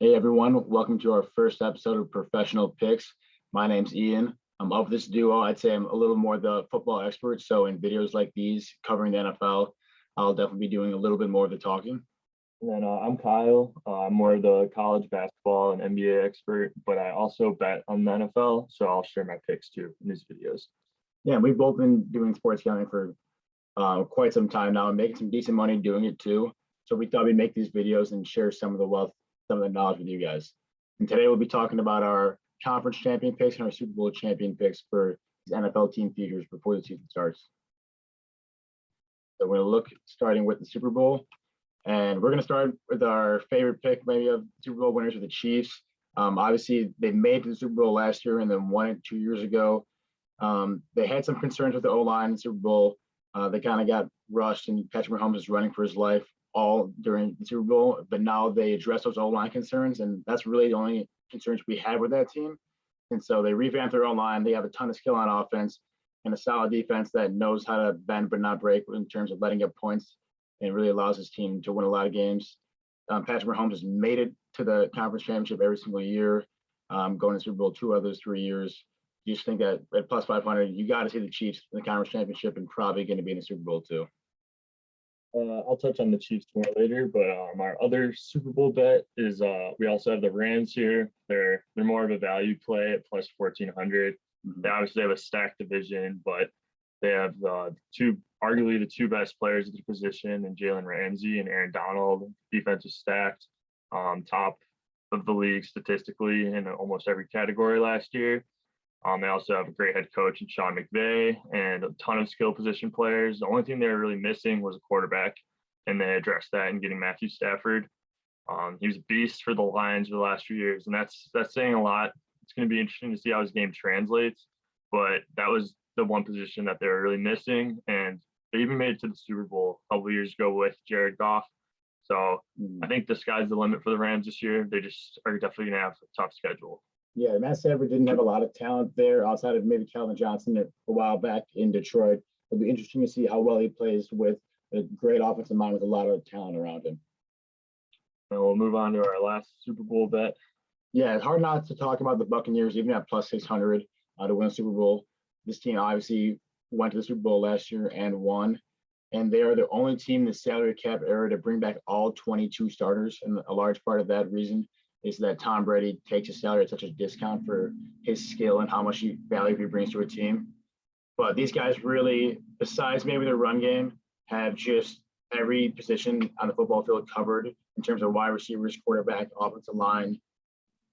Hey everyone, welcome to our first episode of Professional Picks. My name's Ian. I'm of this duo. I'd say I'm a little more the football expert. So in videos like these covering the NFL, I'll definitely be doing a little bit more of the talking. And then I'm Kyle. I'm more of the college basketball and NBA expert, but I also bet on the NFL, so I'll share my picks too in these videos. Yeah, we've both been doing sports gambling for quite some time now and making some decent money doing it too. So we thought we'd make these videos and share some of the wealth, some of the knowledge with you guys. And today we'll be talking about our conference champion picks and our Super Bowl champion picks for these NFL team futures before the season starts. So we're going to look starting with the Super Bowl. And we're going to start with our favorite pick, maybe of Super Bowl winners, with the Chiefs. Obviously, they made it to the Super Bowl last year and then won it 2 years ago. They had some concerns with the O-line in the Super Bowl. They kind of got rushed, and Patrick Mahomes is running for his life all during the Super Bowl. But now they address those O-line concerns, and that's really the only concerns we had with that team. And so they revamped their O-line. They have a ton of skill on offense and a solid defense that knows how to bend but not break in terms of letting up points, and really allows his team to win a lot of games. Patrick Mahomes has made it to the conference championship every single year, going to Super Bowl 2 of those 3 years. You just think that at plus 500, you got to see the Chiefs in the conference championship and probably going to be in the Super Bowl too. I'll touch on the Chiefs more later, but our other Super Bowl bet is we also have the Rams here. They're more of a value play at plus 1,400. They obviously have a stacked division, but they have arguably the two best players at the position, and Jalen Ramsey and Aaron Donald. Defense is stacked, top of the league statistically in almost every category last year. They also have a great head coach in Sean McVay and a ton of skill position players. The only thing they were really missing was a quarterback, and they addressed that in getting Matthew Stafford. He was a beast for the Lions for the last few years, and that's saying a lot. It's going to be interesting to see how his game translates, but that was the one position that they were really missing, and they even made it to the Super Bowl a couple of years ago with Jared Goff. So I think the sky's the limit for the Rams this year. They just are definitely going to have a tough schedule. Yeah, Matt Stafford didn't have a lot of talent there outside of maybe Calvin Johnson a while back in Detroit. It'll be interesting to see how well he plays with a great offensive mind with a lot of talent around him. And we'll move on to our last Super Bowl bet. Yeah, it's hard not to talk about the Buccaneers, even at plus 600 to win a Super Bowl. This team obviously went to the Super Bowl last year and won. And they are the only team in the salary cap era to bring back all 22 starters. And a large part of that reason is that Tom Brady takes his salary at such a discount for his skill and how much value he brings to a team. But these guys really, besides maybe their run game, have just every position on the football field covered in terms of wide receivers, quarterback, offensive line,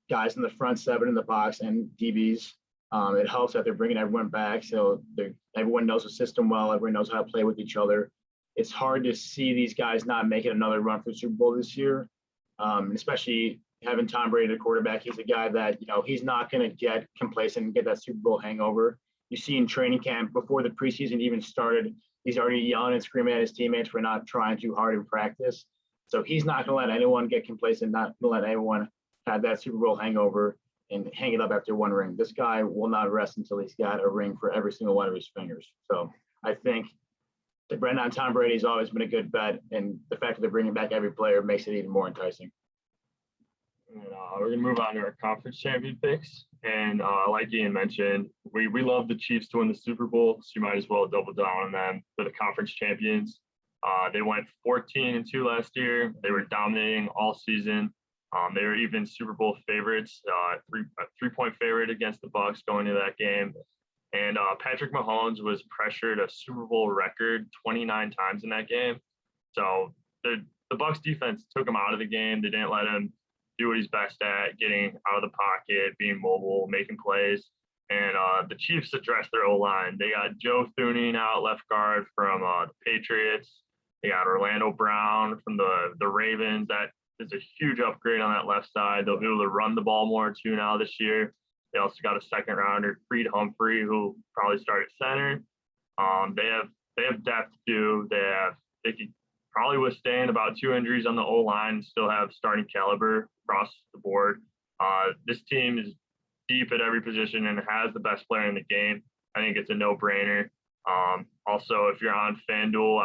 guys in the front seven in the box, and DBs. It helps that they're bringing everyone back, so everyone knows the system well. Everyone knows how to play with each other. It's hard to see these guys not making another run for the Super Bowl this year, especially having Tom Brady the quarterback. He's a guy that, he's not going to get complacent and get that Super Bowl hangover. You see in training camp before the preseason even started, he's already yelling and screaming at his teammates for not trying too hard in practice. So he's not going to let anyone get complacent, not going to let anyone have that Super Bowl hangover and hang it up after one ring. This guy will not rest until he's got a ring for every single one of his fingers. So I think that Brandon on Tom Brady has always been a good bet, and the fact that they're bringing back every player makes it even more enticing. And we're going to move on to our conference champion picks. And like Ian mentioned, we love the Chiefs to win the Super Bowl, so you might as well double down on them for the conference champions. They went 14-2 last year. They were dominating all season. They were even Super Bowl favorites, three-point favorite against the Bucs going into that game. And Patrick Mahomes was pressured a Super Bowl record 29 times in that game. So the Bucs defense took him out of the game. They didn't let him do what he's best at, getting out of the pocket, being mobile, making plays. And the Chiefs addressed their O-line. They got Joe Thuney out left guard from the Patriots. They got Orlando Brown from the Ravens. That is a huge upgrade on that left side. They'll be able to run the ball more too now this year. They also got a second rounder, Creed Humphrey, who probably start at center. They have depth too. They could probably withstand about 2 injuries on the O-line and still have starting caliber across the board. This team is deep at every position and has the best player in the game. I think it's a no-brainer. Also, if you're on FanDuel,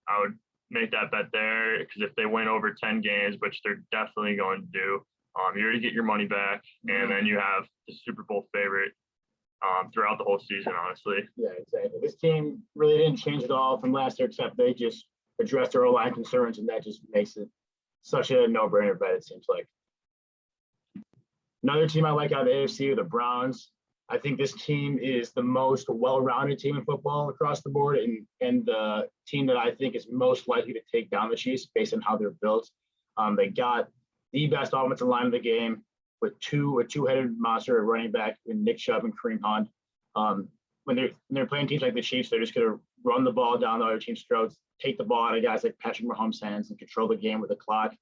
I would make that bet there, because if they win over 10 games, which they're definitely going to do, You already get your money back, and then you have the Super Bowl favorite throughout the whole season, honestly. Yeah, exactly. This team really didn't change at all from last year, except they just addressed their O-line concerns, and that just makes it such a no-brainer bet, it seems like. Another team I like out of the AFC are the Browns. I think this team is the most well-rounded team in football across the board, and the team that I think is most likely to take down the Chiefs based on how they're built. They got the best offensive line of the game with a two-headed monster at running back in Nick Chubb and Kareem Hunt. When they're playing teams like the Chiefs, they're just going to run the ball down the other team's throats, take the ball out of guys like Patrick Mahomes' hands, and control the game with the clock.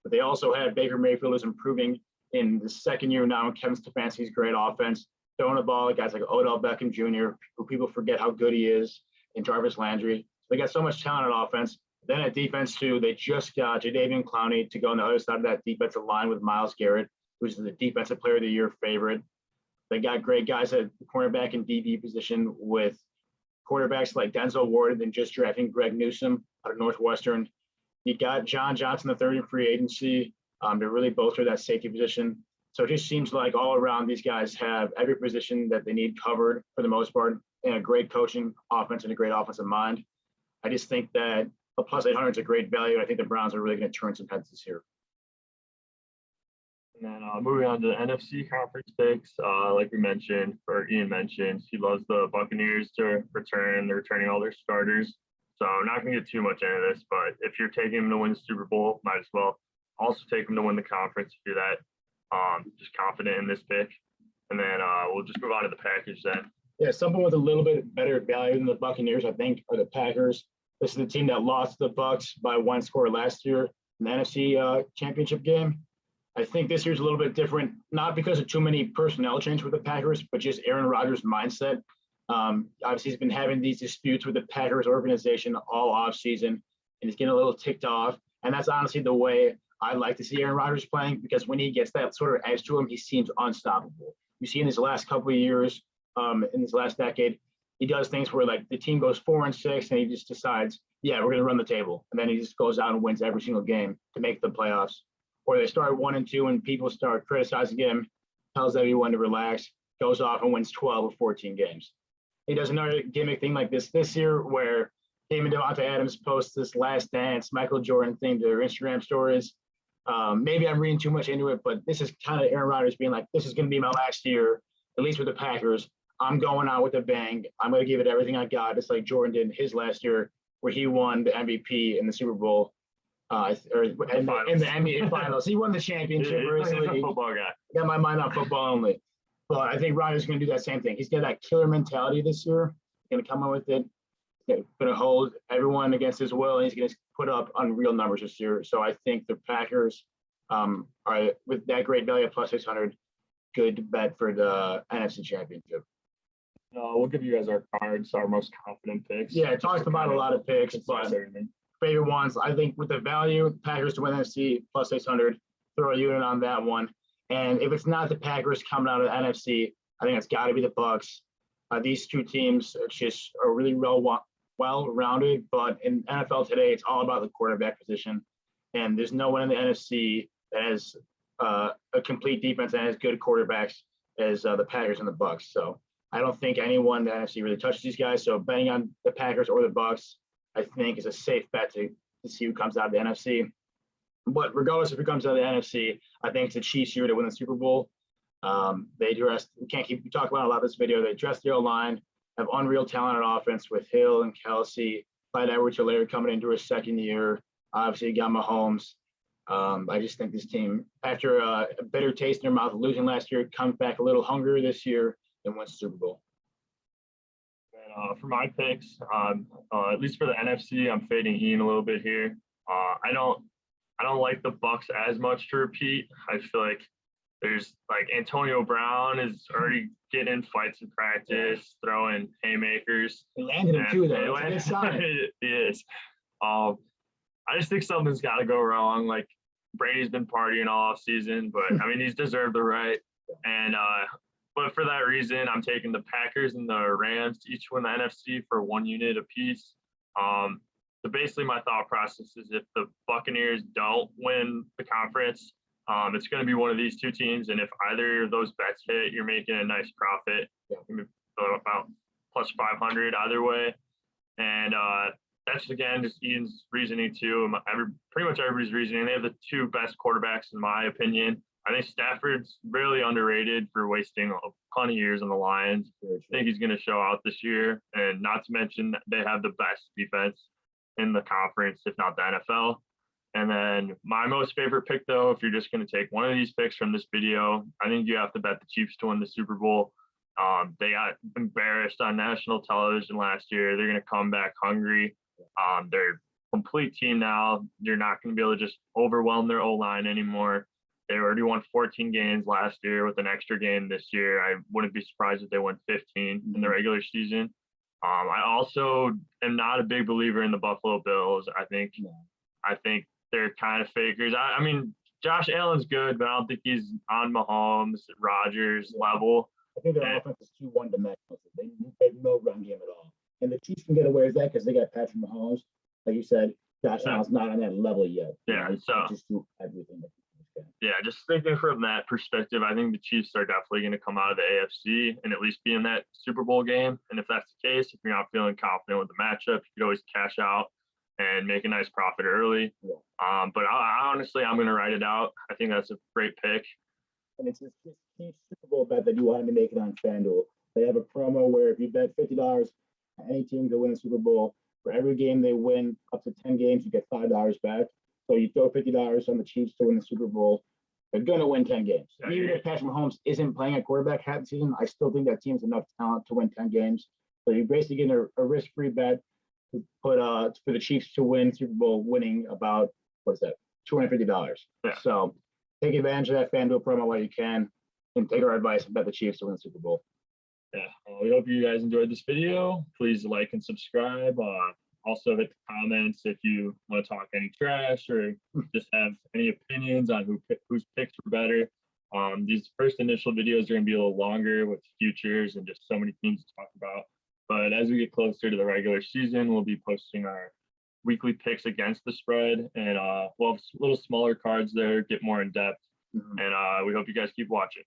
But they also have Baker Mayfield is improving in the second year now in Kevin Stefanski's great offense, throwing the ball at guys like Odell Beckham Jr., who people forget how good he is, and Jarvis Landry. They got so much talent on offense. Then at defense, too, they just got Jadeveon Clowney to go on the other side of that defensive line with Myles Garrett, who's the Defensive Player of the Year favorite. They got great guys at the cornerback and DB position with quarterbacks like Denzel Ward, and then just drafting Greg Newsome out of Northwestern. You got John Johnson, the third in free agency, to really bolster that safety position. So it just seems like all around these guys have every position that they need covered for the most part, and a great coaching offense and a great offensive mind. I just think that a plus 800 is a great value. I think the Browns are really going to turn some heads this year. And then moving on to the NFC conference picks, like we mentioned, or Ian mentioned, he loves the Buccaneers to return. They're returning all their starters. So I'm not going to get too much into this, but if you're taking them to win the Super Bowl, might as well also take them to win the conference if you're that just confident in this pick. And then we'll just move on to the Packers then. Yeah, someone with a little bit better value than the Buccaneers, I think, are the Packers. This is the team that lost to the Bucs by one score last year in the NFC Championship game. I think this year's a little bit different, not because of too many personnel changes with the Packers, but just Aaron Rodgers' mindset. Obviously, he's been having these disputes with the Packers organization all offseason, and he's getting a little ticked off. And that's honestly the way I like to see Aaron Rodgers playing, because when he gets that sort of edge to him, he seems unstoppable. You see in his last couple of years, in this last decade, he does things where like the team goes 4-6 and he just decides, yeah, we're going to run the table. And then he just goes out and wins every single game to make the playoffs. Or they start 1-2 and people start criticizing him, tells everyone to relax, goes off and wins 12 or 14 games. He does another gimmick thing like this year where him and Devontae Adams post this Last Dance Michael Jordan thing to their Instagram stories. Maybe I'm reading too much into it, but this is kind of Aaron Rodgers being like, this is going to be my last year, at least with the Packers. I'm going out with a bang. I'm going to give it everything I got, just like Jordan did in his last year, where he won the MVP in the Super Bowl, or in the NBA Finals. He won the championship. He's a football guy. Got my mind on football only. But I think Rodgers is going to do that same thing. He's got that killer mentality this year. He's going to come out with it. He's going to hold everyone against his will, and he's going to put up unreal numbers this year. So I think the Packers are, with that great value of plus 600, good bet for the NFC Championship. We'll give you guys our cards, our most confident picks. Yeah, it talks about a lot of picks, but favorite ones, I think with the value, Packers to win NFC plus 600, throw a unit on that one. And if it's not the Packers coming out of the NFC, I think it's got to be the Bucs. These two teams just are really well-rounded, but in NFL today, it's all about the quarterback position. And there's no one in the NFC that has a complete defense and has good quarterbacks as the Packers and the Bucs. So I don't think anyone in the NFC really touches these guys. So betting on the Packers or the Bucs, I think, is a safe bet to see who comes out of the NFC. But regardless if it comes out of the NFC, I think it's the Chiefs year to win the Super Bowl. They dressed, we talk about a lot of this video. They dressed their line, have unreal talent on offense with Hill and Kelsey, Clyde Edwards-Helaire coming into his second year. Obviously, you got Mahomes. I just think this team, after a bitter taste in their mouth losing last year, comes back a little hungrier this year and wins the Super Bowl. And, for my picks, at least for the NFC, I'm fading Ian a little bit here. I don't like the Bucs as much to repeat. I feel like there's like Antonio Brown is already getting in fights in practice, throwing haymakers. He landed him too, though. He is. I just think something's got to go wrong. Like Brady's been partying all off season, but I mean he's deserved the right. And but for that reason, I'm taking the Packers and the Rams to each win the NFC for 1 unit apiece. So basically, my thought process is if the Buccaneers don't win the conference, It's going to be one of these two teams, and if either of those bets hit, you're making a nice profit. Yeah. About plus 500 either way, and that's again just Ian's reasoning too. Pretty much everybody's reasoning. They have the two best quarterbacks in my opinion. I think Stafford's really underrated for wasting a ton of years on the Lions. I think he's going to show out this year, and not to mention that they have the best defense in the conference, if not the NFL. And then my most favorite pick, though, if you're just going to take one of these picks from this video, I think you have to bet the Chiefs to win the Super Bowl. They got embarrassed on national television last year. They're going to come back hungry. They're a complete team now. You're not going to be able to just overwhelm their O-line anymore. They already won 14 games last year with an extra game this year. I wouldn't be surprised if they won 15 in the regular season. I also am not a big believer in the Buffalo Bills. I think they're kind of fakers. I mean, Josh Allen's good, but I don't think he's on Mahomes, Rodgers level. I think their offense is too one-dimensional. They have no run game at all. And the Chiefs can get away with that because they got Patrick Mahomes. Like you said, Josh Allen's not on that level yet. Yeah, so just do everything that he can. Yeah, just thinking from that perspective, I think the Chiefs are definitely going to come out of the AFC and at least be in that Super Bowl game. And if that's the case, if you're not feeling confident with the matchup, you could always cash out and make a nice profit early. Yeah. But honestly, I'm going to write it out. I think that's a great pick. And it's this Chiefs Super Bowl bet that you want to make it on FanDuel. They have a promo where if you bet $50 on any team to win the Super Bowl, for every game they win up to 10 games, you get $5 back. So you throw $50 on the Chiefs to win the Super Bowl. They're going to win 10 games. Even if Patrick Mahomes isn't playing at quarterback half the season, I still think that team's enough talent to win 10 games. So you're basically getting a risk-free bet to put for the Chiefs to win Super Bowl, winning about, what's that, $250. Yeah. So take advantage of that FanDuel promo while you can, and take our advice and bet the Chiefs to win the Super Bowl. Yeah, we hope you guys enjoyed this video. Please like and subscribe. Also hit the comments if you want to talk any trash or just have any opinions on whose picks were better. These first initial videos are going to be a little longer with futures and just so many things to talk about. But as we get closer to the regular season, we'll be posting our weekly picks against the spread, and we'll have little smaller cards there, get more in depth. And we hope you guys keep watching.